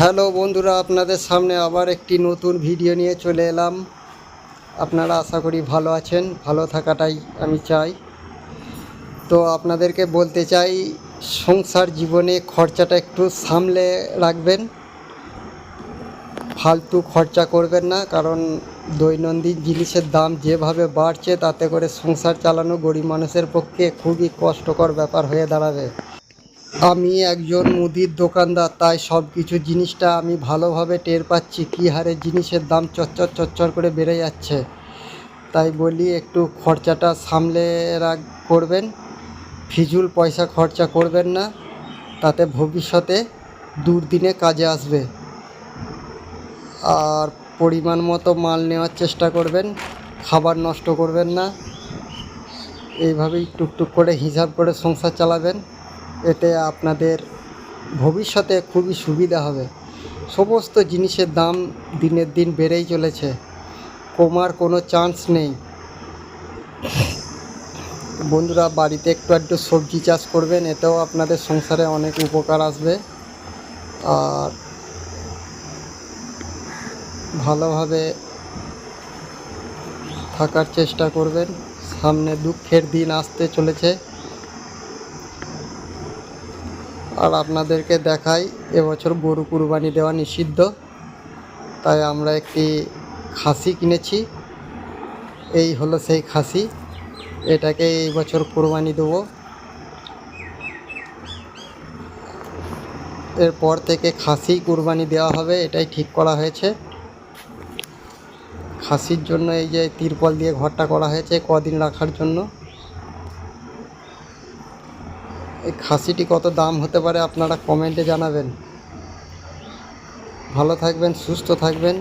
Hello বন্ধুরা, আপনাদের সামনে আবার একটি নতুন ভিডিও নিয়ে চলে এলাম। আপনারা আশা করি ভালো আছেন, ভালো থাকাটাই আমি চাই। তো আপনাদেরকে বলতে চাই, সংসার জীবনে খরচাটা একটু সামলে রাখবেন, ফালতু খরচা করবেন না। কারণ দৈনন্দিন জিনিসের দাম যেভাবে বাড়ছে, তাতে করে সংসার চালানো গরিব মানুষের পক্ষে খুবই কষ্টকর ব্যাপার হয়ে দাঁড়াবে। আমি একজন মুদির দোকানদার, তাই সব কিছু জিনিসটা আমি ভালোভাবে টের পাচ্ছি, কী হারে জিনিসের দাম চচ্চর করে বেড়ে যাচ্ছে। তাই বলি, একটু খরচাটা সামলে করবেন, ফিজুল পয়সা খরচা করবেন না, তাতে ভবিষ্যতে দুর্দিনে কাজে আসবে। আর পরিমাণ মতো মাল নেওয়ার চেষ্টা করবেন, খাবার নষ্ট করবেন না। এইভাবেই টুকটুক করে হিসাব করে সংসার চালাবেন, এতে আপনাদের ভবিষ্যতে খুবই সুবিধা হবে। সমস্ত জিনিসের দাম দিনের দিন বেড়েই চলেছে, কমার কোনো চান্স নেই। বন্ধুরা, বাড়িতে একটু সবজি চাষ করবেন, এতেও আপনাদের সংসারে অনেক উপকার আসবে। আর ভালোভাবে থাকার চেষ্টা করবেন, সামনে দুঃখের দিন আসতে চলেছে। আর আপনাদেরকে দেখাই, এবছর গরু কুরবানি দেওয়া নিষিদ্ধ, তাই আমরা একটি খাসি কিনেছি। এই হলো সেই খাসি, এটাকে এই বছর কুরবানি দেবো। এরপর থেকে খাসি কুরবানি দেওয়া হবে, এটাই ঠিক করা হয়েছে। খাসির জন্য এই যে তিরপল দিয়ে ঘরটা করা হয়েছে কদিন রাখার জন্য। এই খাসিটি কত দাম হতে পারে আপনারা কমেন্টে জানাবেন। ভালো থাকবেন, সুস্থ থাকবেন।